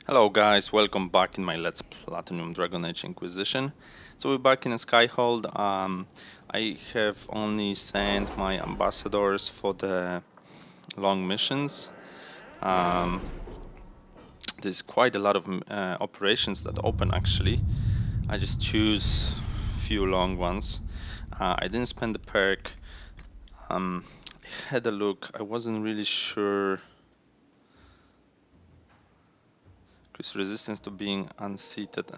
Hello guys, welcome back in my Let's Platinum Dragon Age Inquisition. So we're back in Skyhold. I have only sent my ambassadors for the long missions. Um, there's quite a lot of operations that open actually. I just choose few long ones. I didn't spend the perk. I had a look. I wasn't really sure. Increase resistance to being unseated.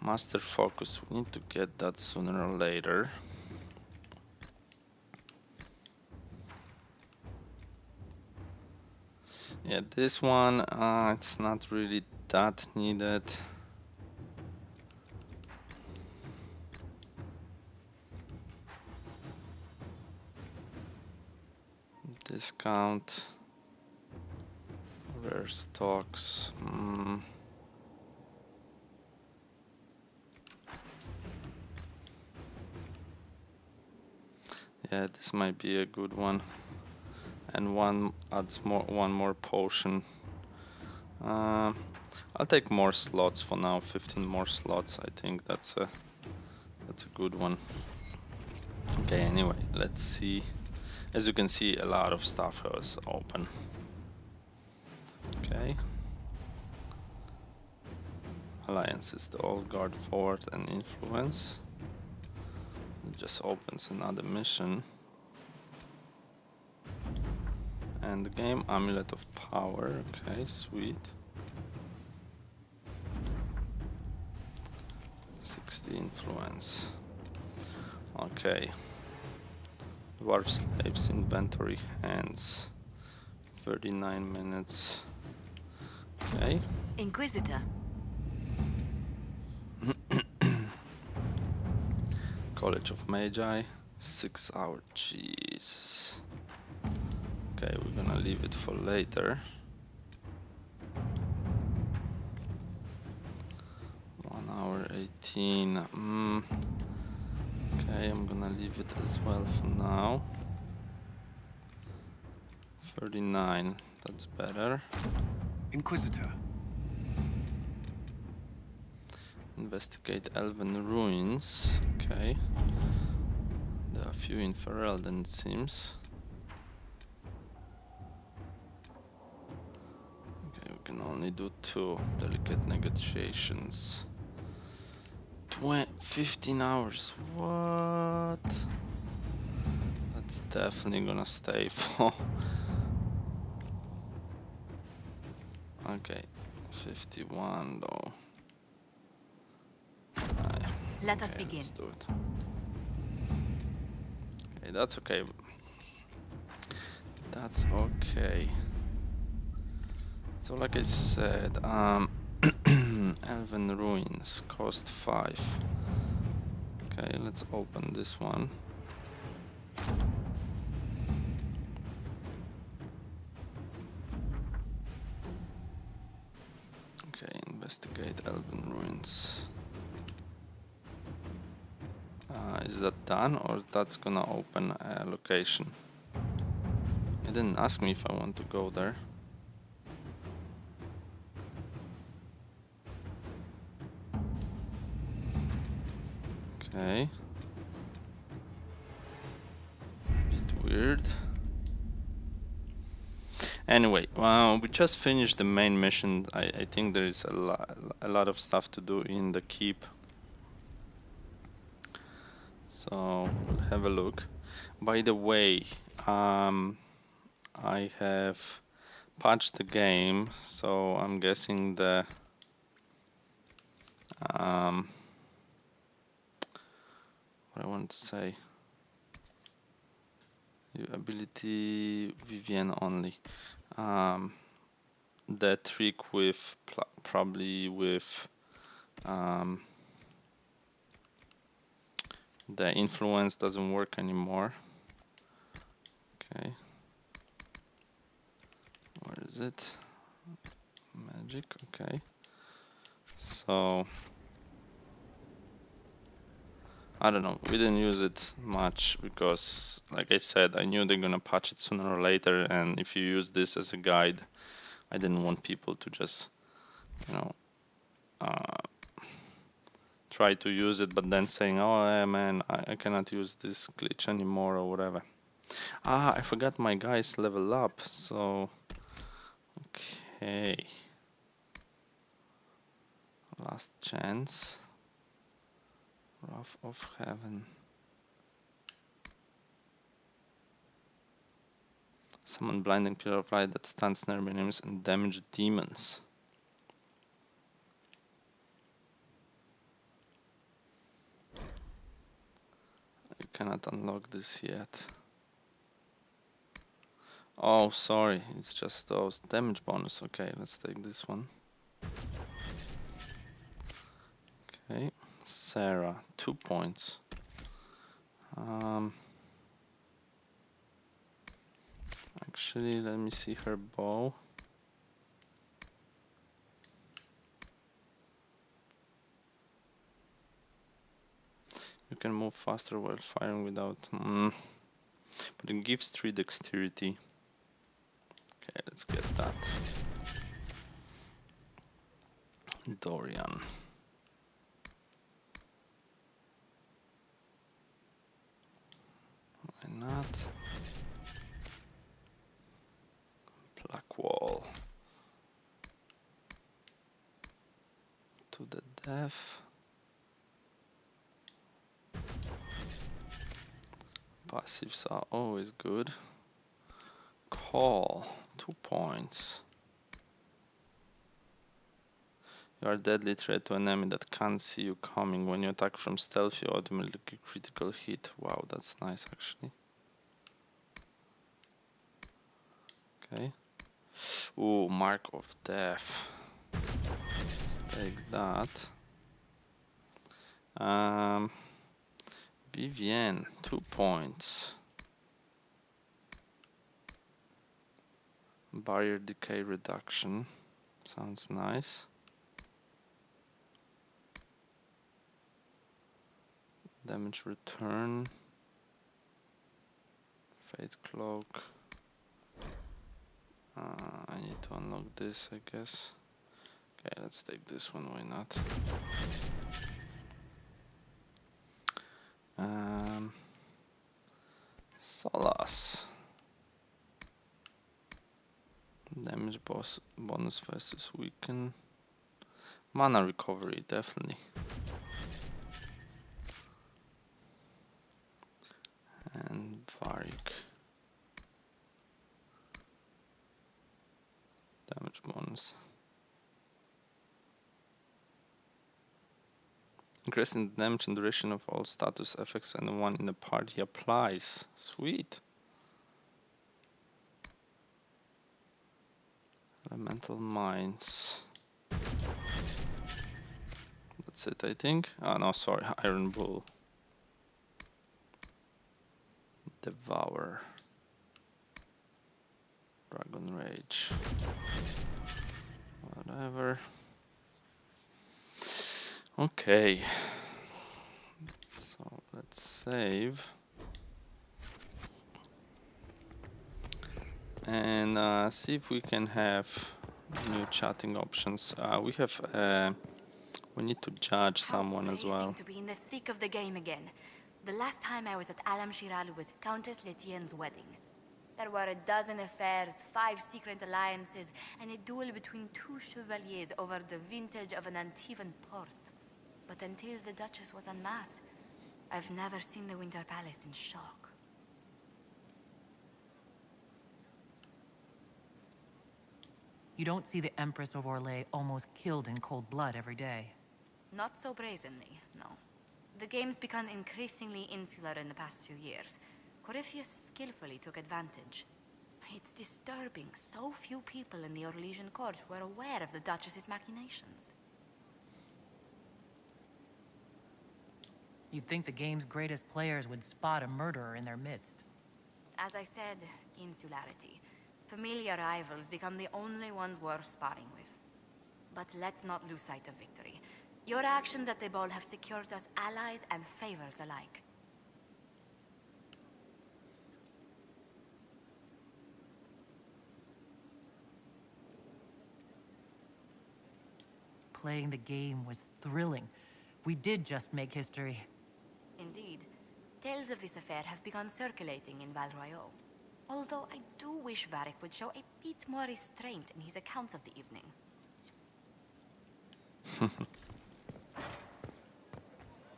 Master focus, we need to get that sooner or later. Yeah, this one, it's not really that needed. Discount. Rare stocks. Yeah, this might be a good one. And one adds one more potion. I'll take more slots for now. 15 more slots. I think that's a good one. Okay. Anyway, let's see. As you can see, a lot of stuff is open. Okay. Alliances, the old guard forward and influence. It just opens another mission. And the game, Amulet of Power. Okay, sweet. 60 influence. Okay. Dwarf slaves inventory hands. 39 minutes. Okay. Inquisitor. College of Magi. 6 hour. Jeez. Okay, we're gonna leave it for later. 1 hour 18. Okay, I'm gonna leave it as well for now. 39, that's better. Inquisitor. Investigate Elven ruins. Okay. There are a few in Ferelden, it seems. Okay, we can only do 2. Delicate negotiations. 15 hours. What? That's definitely gonna stay for. Okay, 51 though. Let us begin. Let's do it. Okay, that's okay. That's okay. So like I said, Elven Ruins cost 5. Okay, let's open this one. Okay, investigate Elven Ruins. Is that done, or that's gonna open a location? It didn't ask me if I want to go there. Okay. Bit weird. Anyway, we just finished the main mission. I think there is a lot of stuff to do in the keep. So we'll have a look. By the way, I have patched the game, so I'm guessing the what I want to say. Ability Vivian only. The trick with probably with the influence doesn't work anymore. Okay. Where is it? Magic, okay. So I don't know, we didn't use it much because like I said, I knew they're gonna patch it sooner or later, and if you use this as a guide, I didn't want people to just, you know, try to use it, but then saying, oh yeah, man, I cannot use this glitch anymore or whatever. Ah, I forgot my guys level up, so okay. Last chance. Wrath of Heaven. Summon blinding pillar of light that stuns nearby enemies and damage demons. You cannot unlock this yet. Oh, sorry, it's just those damage bonus. Okay, let's take this one. Okay, Sarah, 2 points. Actually, let me see her bow. You can move faster while firing without... but it gives 3 dexterity. Okay, let's get that. Dorian. Why not? Black Wall. To the death. Passives are always good. Call, 2 points. You are a deadly threat to an enemy that can't see you coming. When you attack from stealth, you automatically get critical hit. Wow, that's nice actually. Okay. Ooh, Mark of Death. Let's take that. Vivienne, 2 points. Barrier decay reduction. Sounds nice. Damage return. Fate cloak. I need to unlock this, I guess. Okay, let's take this one, why not? Solace. Damage bonus versus weaken. Mana recovery, definitely. And Varric. Damage bonus. Increasing the damage and duration of all status effects anyone in the party applies. Sweet. Elemental Mines. That's it, I think. Oh no, sorry, Iron Bull. Devour. Dragon Rage. Whatever. Okay. So let's save. And see if we can have new chatting options. We need to judge someone as well. To be in the thick of the game again. The last time I was at Alam Shiral was Countess Letienne's wedding. There were a dozen affairs, 5 secret alliances, and a duel between 2 chevaliers over the vintage of an Antivan port. But until the Duchess was en masse, I've never seen the Winter Palace in shock. You don't see the Empress of Orlais almost killed in cold blood every day. Not so brazenly, no. The game's become increasingly insular in the past few years. Corypheus skillfully took advantage. It's disturbing so few people in the Orlesian court were aware of the Duchess's machinations. You'd think the game's greatest players would spot a murderer in their midst. As I said, insularity. Familiar rivals become the only ones worth sparring with. But let's not lose sight of victory. Your actions at the ball have secured us allies and favors alike. playing the game was thrilling. We did just make history. Indeed. Tales of this affair have begun circulating in Val Royeaux. Although I do wish Varric would show a bit more restraint in his accounts of the evening.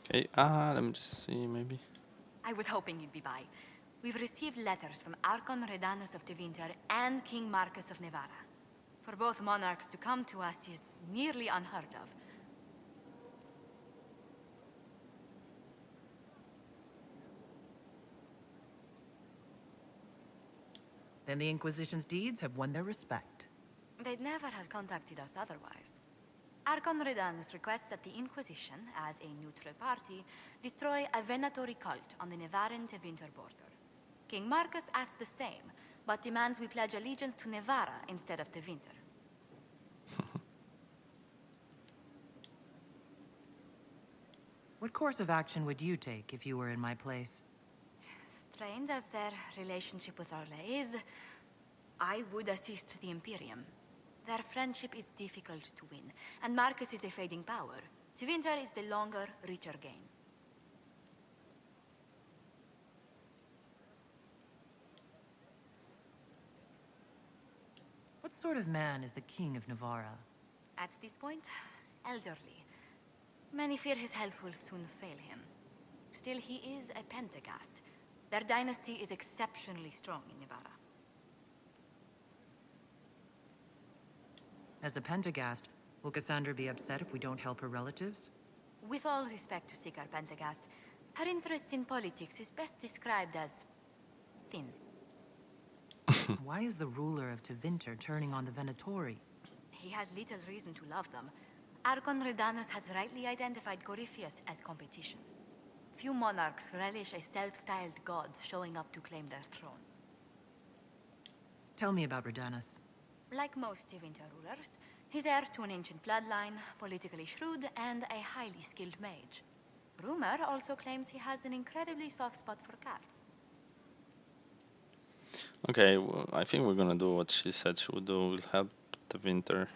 Okay, let me just see, maybe. I was hoping you'd be by. We've received letters from Archon Redanus of Tevinter and King Marcus of Nevara. For both monarchs to come to us is nearly unheard of. Then the Inquisition's deeds have won their respect. They'd never have contacted us otherwise. Archon Redanus requests that the Inquisition, as a neutral party, destroy a Venatori cult on the Nevaran-Tevinter border. King Marcus asks the same, but demands we pledge allegiance to Nevara instead of Tevinter. What course of action would you take if you were in my place? Strained as their relationship with Orlais is, I would assist the Imperium. Their friendship is difficult to win, and Marcus is a fading power. Tevinter is the longer, richer game. What sort of man is the King of Navarra? At this point, elderly. Many fear his health will soon fail him. Still, he is a Pentagast. Their dynasty is exceptionally strong in Nevada. As a Pentagast, will Cassandra be upset if we don't help her relatives? With all respect to Sikar Pentagast, her interest in politics is best described as thin. Why is the ruler of Tevinter turning on the Venatori? He has little reason to love them. Archon Redanus has rightly identified Corypheus as competition. Few monarchs relish a self-styled god showing up to claim their throne. Tell me about Redanus. Like most Tevinter rulers, he's heir to an ancient bloodline, politically shrewd, and a highly skilled mage. Rumor also claims he has an incredibly soft spot for cats. Okay, well, I think we're gonna do what she said she would do. We'll help Tevinter.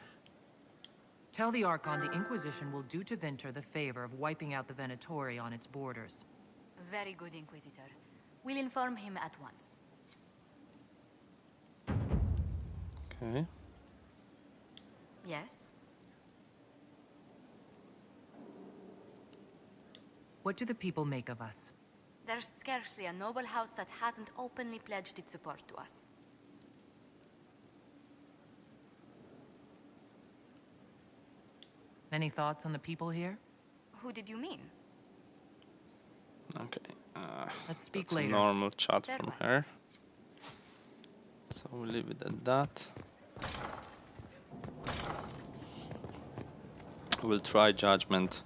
Tell the Archon the Inquisition will do Tevinter the favor of wiping out the Venatori on its borders. Very good, Inquisitor. We'll inform him at once. Okay. Yes? What do the people make of us? There's scarcely a noble house that hasn't openly pledged its support to us. Any thoughts on the people here? Who did you mean? Okay. Let's speak That's later. a normal chat Very from well. her. So we'll leave it at that. We'll try judgment.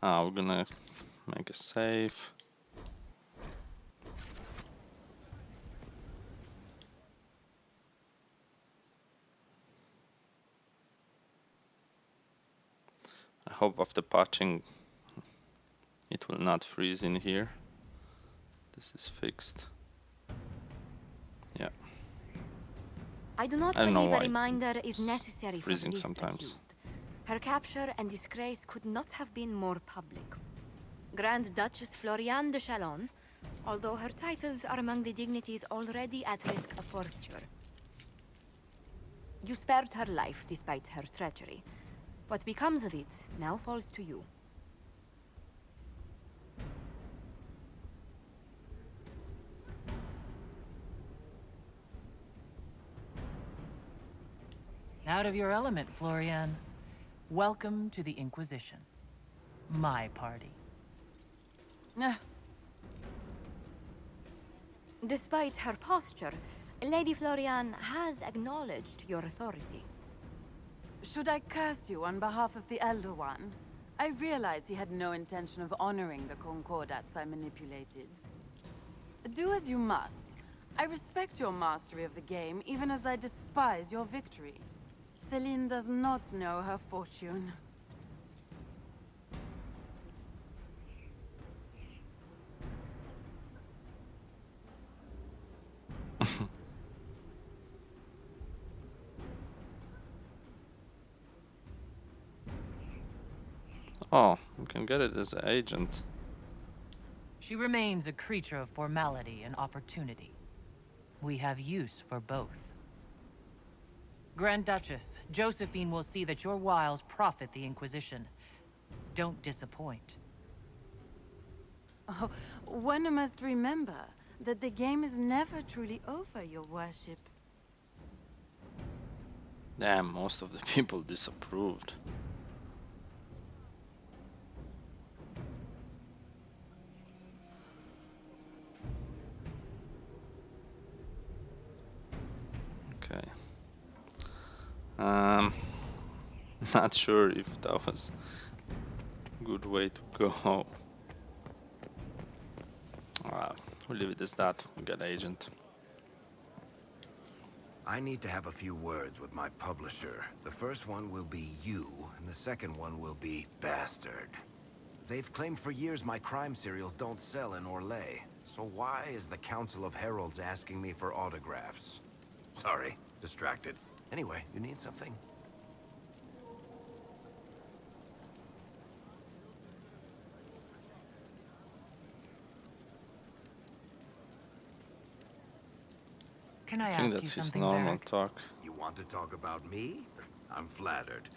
We're gonna make a save. I hope after patching it will not freeze in here. This is fixed. Yeah. I do not I don't know believe a why reminder is it's necessary for the freezing least sometimes. accused. Her capture and disgrace could not have been more public. Grand Duchess Floriane de Chalon, although her titles are among the dignities already at risk of forfeiture. You spared her life despite her treachery. What becomes of it now falls to you. Out of your element, Florian. Welcome to the Inquisition. My party. Despite her posture, Lady Floriane has acknowledged your authority. Should I curse you on behalf of the Elder One? I realize he had no intention of honoring the concordats I manipulated. Do as you must. I respect your mastery of the game, even as I despise your victory. Celine does not know her fortune. Oh, we can get it as an agent. She remains a creature of formality and opportunity. We have use for both. Grand Duchess, Josephine will see that your wiles profit the Inquisition. Don't disappoint. Oh, one must remember that the game is never truly over, your worship. Damn, most of the people disapproved. Okay. Not sure if that was a good way to go. We'll leave it as that. We got agent. I need to have a few words with my publisher. The first one will be you, and the second one will be Bastard. They've claimed for years my crime serials don't sell in Orlais. So why is the Council of Heralds asking me for autographs? Sorry, distracted. Anyway, you need something? Can I I ask think you that's his something, normal Varric? talk. You want to talk about me? I'm flattered.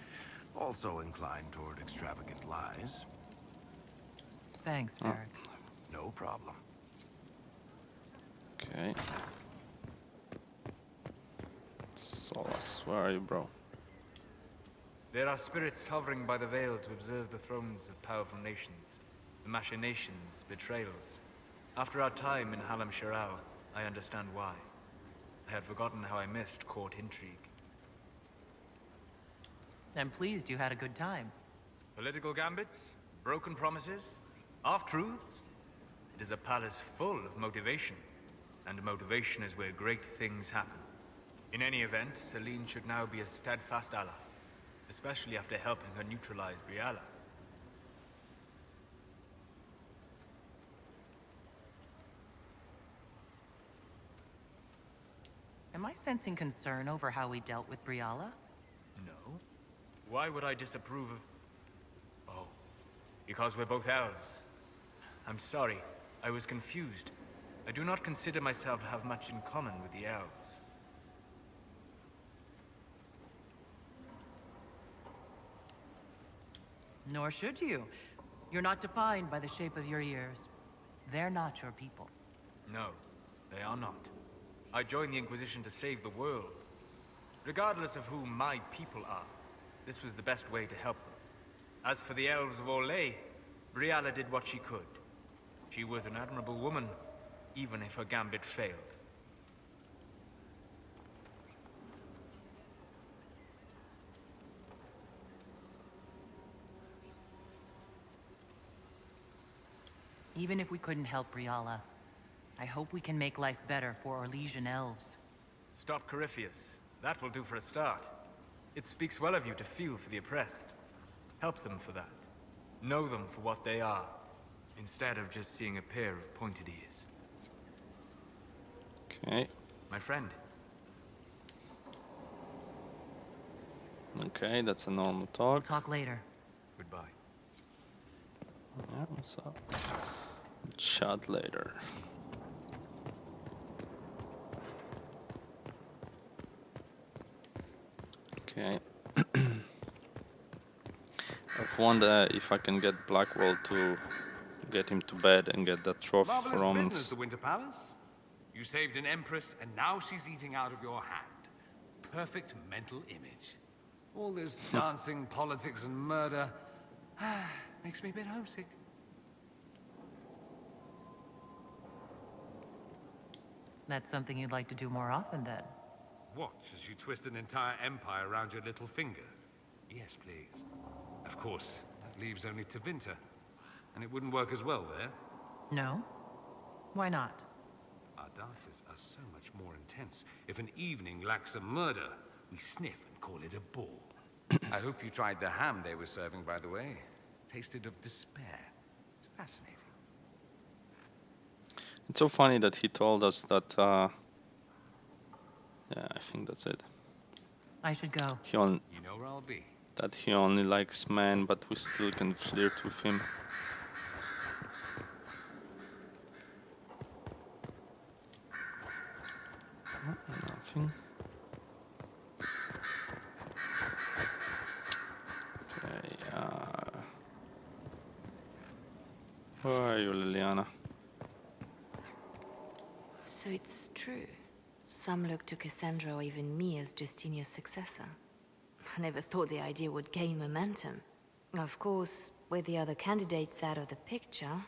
Also inclined toward extravagant lies. Thanks, Varric. No problem. Okay. Solas, where are you, bro? There are spirits hovering by the veil to observe the thrones of powerful nations, the machinations, betrayals. After our time in Halam Shiral, I understand why. I had forgotten how I missed court intrigue. I'm pleased you had a good time. Political gambits, broken promises, half-truths. It is a palace full of motivation, and motivation is where great things happen. In any event, Celine should now be a steadfast ally, especially after helping her neutralize Briala. Am I sensing concern over how we dealt with Briala? No. Why would I disapprove of... Oh, because we're both elves. I'm sorry, I was confused. I do not consider myself to have much in common with the elves. Nor should you. You're not defined by the shape of your ears. They're not your people. No, they are not. I joined the Inquisition to save the world. Regardless of who my people are, this was the best way to help them. As for the elves of Orlais, Briala did what she could. She was an admirable woman, even if her gambit failed. Even if we couldn't help Briala, I hope we can make life better for Orlesian elves. Stop Corypheus. That will do for a start. It speaks well of you to feel for the oppressed. Help them for that. Know them for what they are, instead of just seeing a pair of pointed ears. Okay. My friend. Okay, that's a normal We'll talk. talk later. Goodbye. Yeah, what's up? Chat later. Okay. I wonder if I can get Blackwell to get him to bed and get that trophy for Marvelous Romans. business, the Winter Palace. You saved an empress, and now she's eating out of your hand. Perfect mental image. All this dancing, politics, and murder makes me a bit homesick. That's something you'd like to do more often, then. Watch as you twist an entire empire around your little finger. Yes, please. Of course, that leaves only Tevinter. And it wouldn't work as well there. No? Why not? Our dances are so much more intense. If an evening lacks a murder, we sniff and call it a ball. I hope you tried the ham they were serving, by the way. Tasted of despair. It's fascinating. It's so funny that he told us that. Yeah, I think that's it. I should go. He on. You know where I'll be. that he only likes men, but we still can flirt with him. Nothing. Okay, where are you, Liliana? So it's true. Some look to Cassandra or even me as Justinia's successor. I never thought the idea would gain momentum. Of course, with the other candidates out of the picture...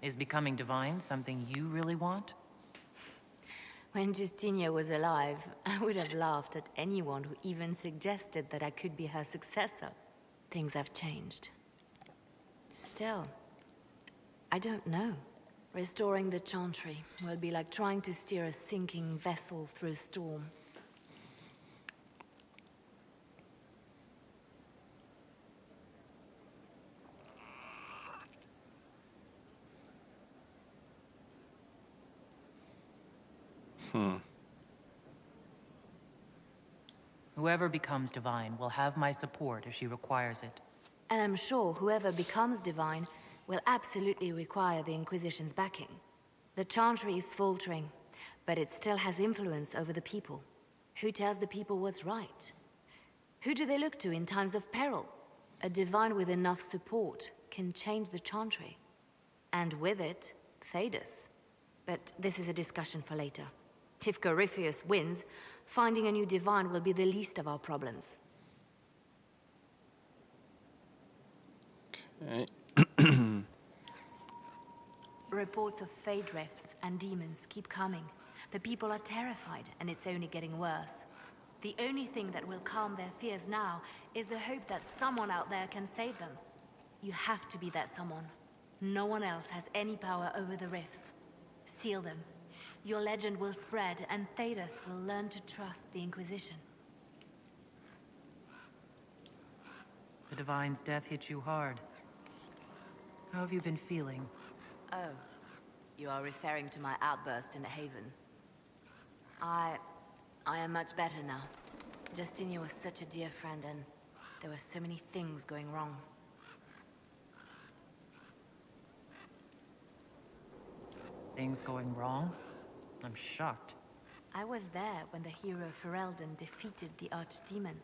Is becoming divine something you really want? When Justinia was alive, I would have laughed at anyone who even suggested that I could be her successor. Things have changed. Still, I don't know. Restoring the Chantry will be like trying to steer a sinking vessel through a storm. Whoever becomes divine will have my support if she requires it. And I'm sure whoever becomes divine will absolutely require the Inquisition's backing. The Chantry is faltering, but it still has influence over the people. Who tells the people what's right? Who do they look to in times of peril? A divine with enough support can change the Chantry. And with it, Thedas. But this is a discussion for later. If Corypheus wins, finding a new divine will be the least of our problems. Okay. Reports of fade rifts and demons keep coming. The people are terrified, and it's only getting worse. The only thing that will calm their fears now is the hope that someone out there can save them. You have to be that someone. No one else has any power over the rifts. Seal them. Your legend will spread, and Thedas will learn to trust the Inquisition. The Divine's death hit you hard. How have you been feeling? Oh, you are referring to my outburst in the Haven. I am much better now. Justinia was such a dear friend, and there were so many things going wrong. Things going wrong? I'm shocked. I was there when the hero Ferelden defeated the Archdemon.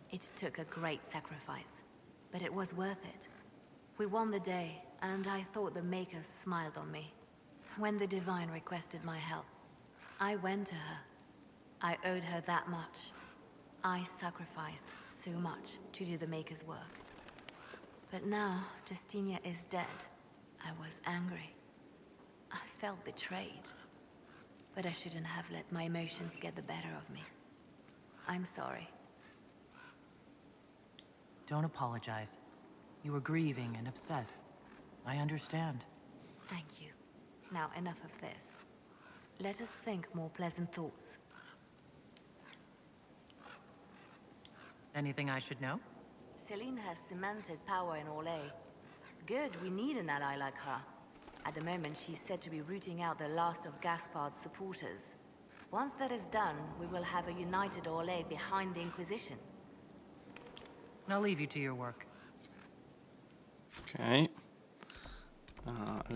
It took a great sacrifice, but it was worth it. We won the day, and I thought the Maker smiled on me. When the Divine requested my help, I went to her. I owed her that much. I sacrificed so much to do the Maker's work. But now, Justinia is dead. I was angry. I felt betrayed. But I shouldn't have let my emotions get the better of me. I'm sorry. Don't apologize. You were grieving and upset. I understand. Thank you. Now enough of this. Let us think more pleasant thoughts. Anything I should know? Celine has cemented power in Orlais. Good, we need an ally like her. At the moment, she's said to be rooting out the last of Gaspard's supporters. Once that is done, we will have a united Orlais behind the Inquisition. I'll leave you to your work. Okay.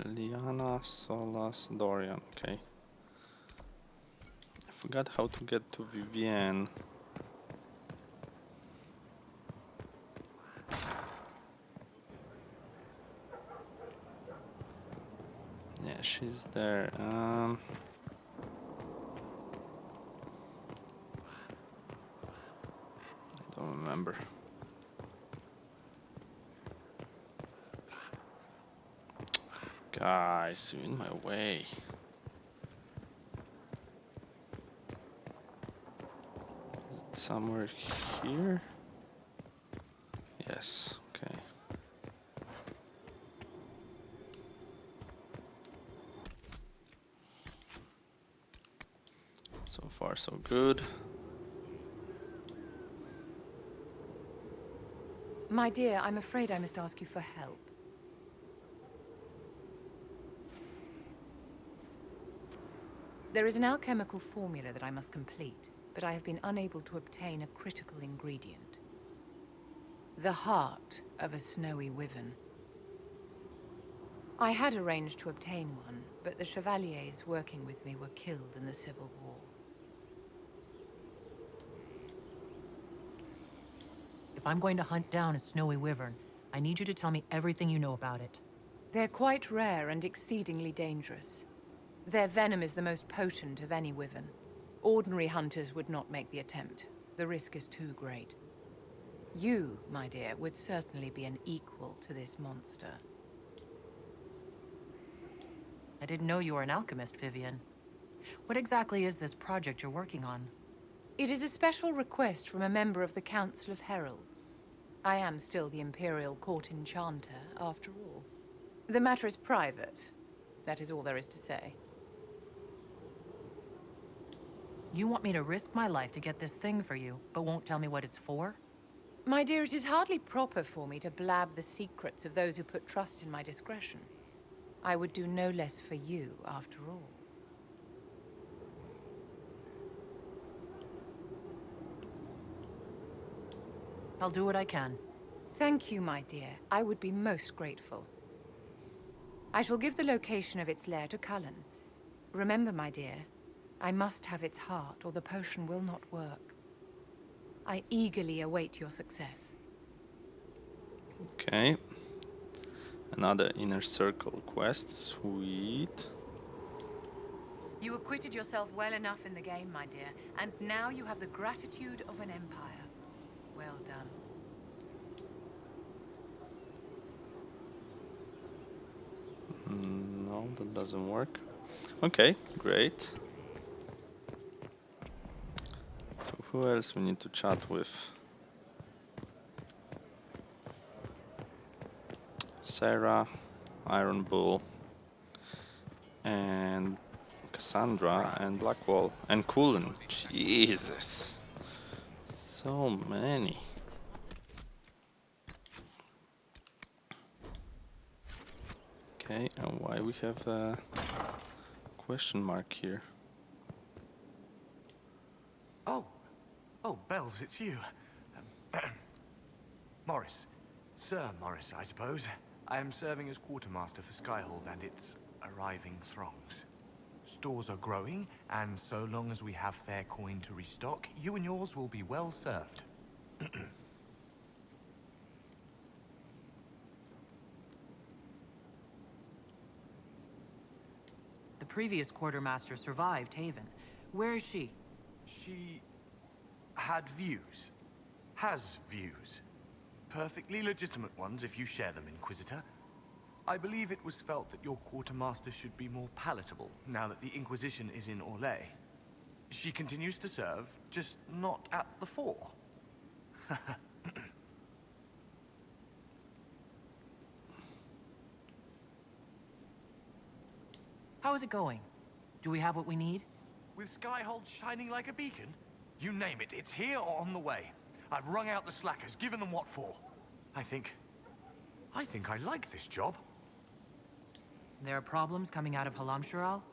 Liana, Solas, Dorian. Okay. I forgot how to get to Vivienne. Yeah, she's there. I don't remember. Guys, you're in my way. Is it somewhere here? Yes, okay. So far, so good. My dear, I'm afraid I must ask you for help. There is an alchemical formula that I must complete, but I have been unable to obtain a critical ingredient. The heart of a snowy wyvern. I had arranged to obtain one, but the chevaliers working with me were killed in the Civil War. If I'm going to hunt down a snowy wyvern, I need you to tell me everything you know about it. They're quite rare and exceedingly dangerous. Their venom is the most potent of any wyvern. Ordinary hunters would not make the attempt. The risk is too great. You, my dear, would certainly be an equal to this monster. I didn't know you were an alchemist, Vivian. What exactly is this project you're working on? It is a special request from a member of the Council of Heralds. I am still the Imperial Court Enchanter, after all. The matter is private. That is all there is to say. You want me to risk my life to get this thing for you, but won't tell me what it's for? My dear, it is hardly proper for me to blab the secrets of those who put trust in my discretion. I would do no less for you, after all. I'll do what I can. Thank you, my dear. I would be most grateful. I shall give the location of its lair to Cullen. Remember, my dear, I must have its heart, or the potion will not work. I eagerly await your success. Okay. Another inner circle quest. Sweet. You acquitted yourself well enough in the game, my dear, and now you have the gratitude of an empire. Well done. No, that doesn't work. Okay, great. So who else we need to chat with? Sarah, Iron Bull, and Cassandra, and Blackwall, and Cullen. Jesus, so many. Okay, and why we have a question mark here? Oh, Bells, it's you. Morris. Sir Morris, I suppose. I am serving as quartermaster for Skyhold and its arriving throngs. Stores are growing, and so long as we have fair coin to restock, you and yours will be well served. The previous quartermaster survived Haven. Where is she? She had views. Has views. Perfectly legitimate ones if you share them, Inquisitor. I believe it was felt that your quartermaster should be more palatable now that the Inquisition is in Orlais. She continues to serve, just not at the fore. How is it going? Do we have what we need? With Skyhold shining like a beacon? You name it, it's here or on the way. I've wrung out the slackers, given them what for. I think I like this job. There are problems coming out of Halam Shiral?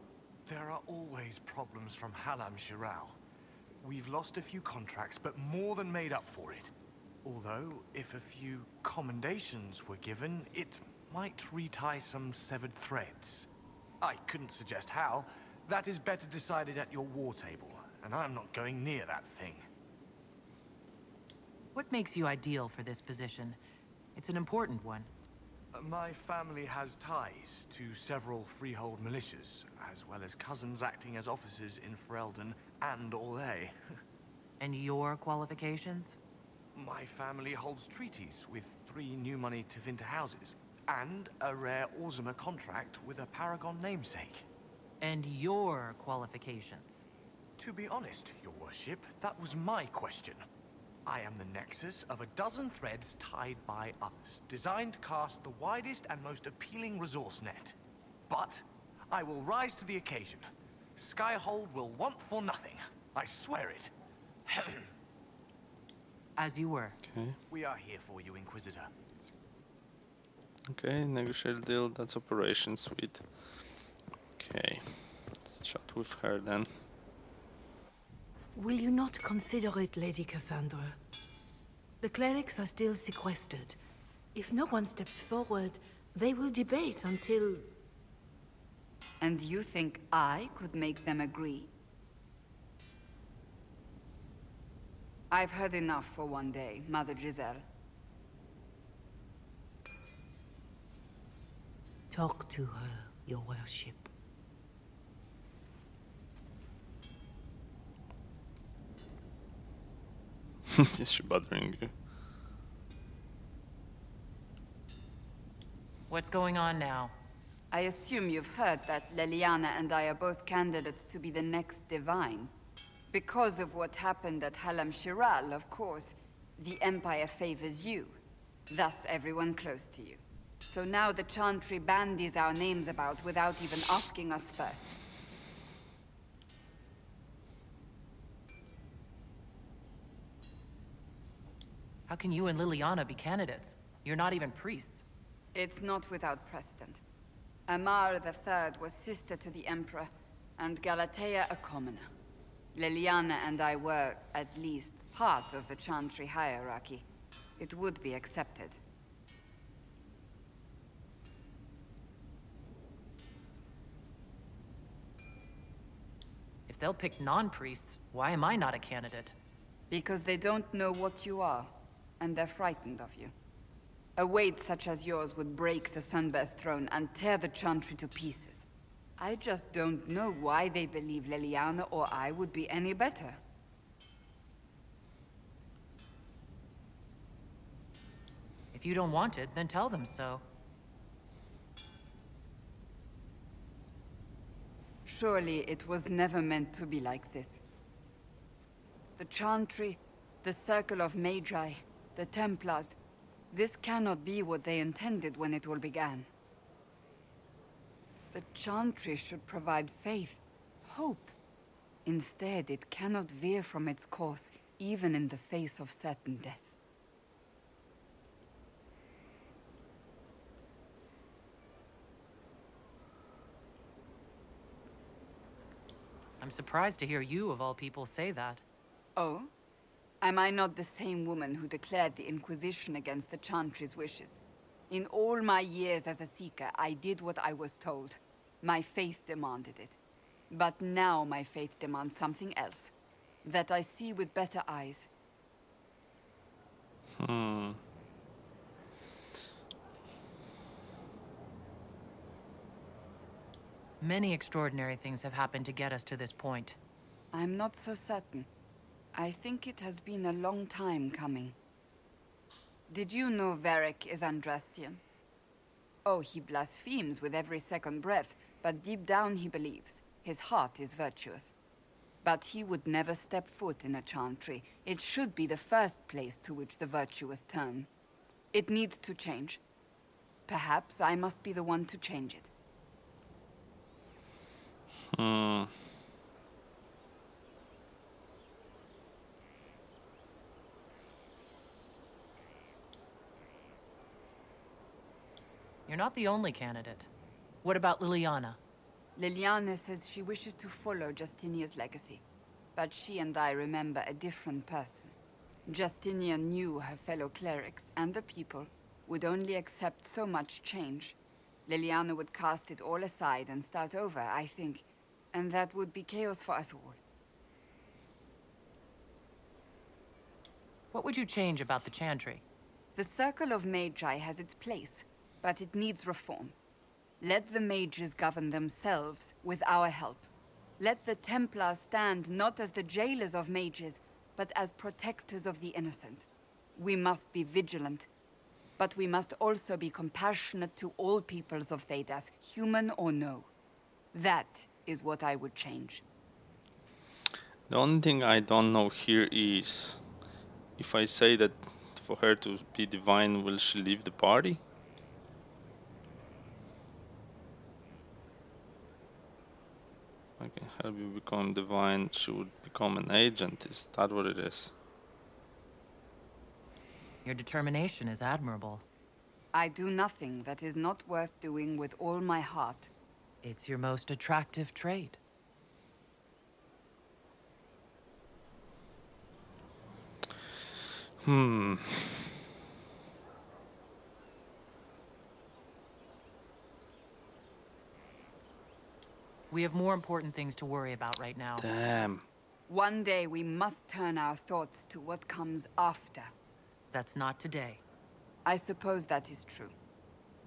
There are always problems from Halam Shiral. We've lost a few contracts, but more than made up for it. Although, if a few commendations were given, it might retie some severed threads. I couldn't suggest how. That is better decided at your war table, and I'm not going near that thing. What makes you ideal for this position? It's an important one. My family has ties to several freehold militias, as well as cousins acting as officers in Ferelden and Orlais. And your qualifications? My family holds treaties with 3 new money Tevinter houses, and a rare Orzuma contract with a Paragon namesake. And your qualifications? To be honest, your worship, that was my question. I am the nexus of a dozen threads tied by others, designed to cast the widest and most appealing resource net. But I will rise to the occasion. Skyhold will want for nothing. I swear it. As you were. Okay. We are here for you, Inquisitor. Okay, negotiate deal, that's operation, sweet. Okay, let's chat with her then. Will you not consider it, Lady Cassandra? The clerics are still sequestered. If no one steps forward, they will debate until... And you think I could make them agree? I've heard enough for one day, Mother Giselle. Talk to her, your worship. Is she bothering you? What's going on now? I assume you've heard that Leliana and I are both candidates to be the next Divine. Because of what happened at Halam Shiral, of course, the Empire favors you. Thus everyone close to you. So now the Chantry bandies our names about without even asking us first. How can you and Liliana be candidates? You're not even priests. It's not without precedent. Amar III was sister to the Emperor, and Galatea a commoner. Liliana and I were, at least, part of the Chantry hierarchy. It would be accepted. If they'll pick non-priests, why am I not a candidate? Because they don't know what you are, and they're frightened of you. A weight such as yours would break the Sunburst throne and tear the Chantry to pieces. I just don't know why they believe Leliana or I would be any better. If you don't want it, then tell them so. Surely it was never meant to be like this. The Chantry, the Circle of Magi, the Templars, this cannot be what they intended when it all began. The Chantry should provide faith, hope. Instead, it cannot veer from its course, even in the face of certain death. I'm surprised to hear you, of all people, say that. Oh? Am I not the same woman who declared the Inquisition against the Chantry's wishes? In all my years as a Seeker, I did what I was told. My faith demanded it. But now my faith demands something else. That I see with better eyes. Many extraordinary things have happened to get us to this point. I'm not so certain. I think it has been a long time coming. Did you know Varric is Andrastian? Oh, he blasphemes with every second breath, but deep down he believes. His heart is virtuous. But he would never step foot in a Chantry. It should be the first place to which the virtuous turn. It needs to change. Perhaps I must be the one to change it. You're not the only candidate. What about Liliana? Liliana says she wishes to follow Justinia's legacy. But she and I remember a different person. Justinia knew her fellow clerics and the people would only accept so much change. Liliana would cast it all aside and start over, I think. And that would be chaos for us all. What would you change about the Chantry? The Circle of Magi has its place, but it needs reform. Let the mages govern themselves with our help. Let the Templars stand not as the jailers of mages, but as protectors of the innocent. We must be vigilant, but we must also be compassionate to all peoples of Thedas, human or no. That is what I would change. The only thing I don't know here is if I say that for her to be divine, will she leave the party? I can help you become divine, she would become an agent. Is that what it is? Your determination is admirable. I do nothing that is not worth doing with all my heart. It's your most attractive trait. Hmm. We have more important things to worry about right now. Damn. One day we must turn our thoughts to what comes after. That's not today. I suppose that is true.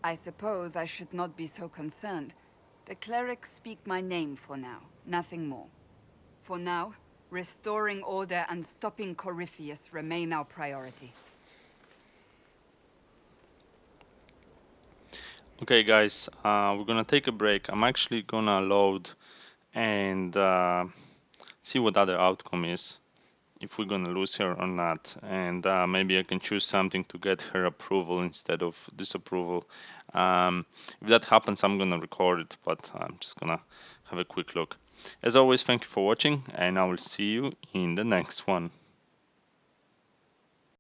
I suppose I should not be so concerned. The clerics speak my name for now, nothing more. For now, restoring order and stopping Corypheus remain our priority. Okay, guys, we're gonna take a break. I'm actually gonna load and see what other outcome is, if we're gonna lose her or not, and maybe I can choose something to get her approval instead of disapproval. If that happens, I'm gonna record it, but I'm just gonna have a quick look. As always, thank you for watching, and I will see you in the next one.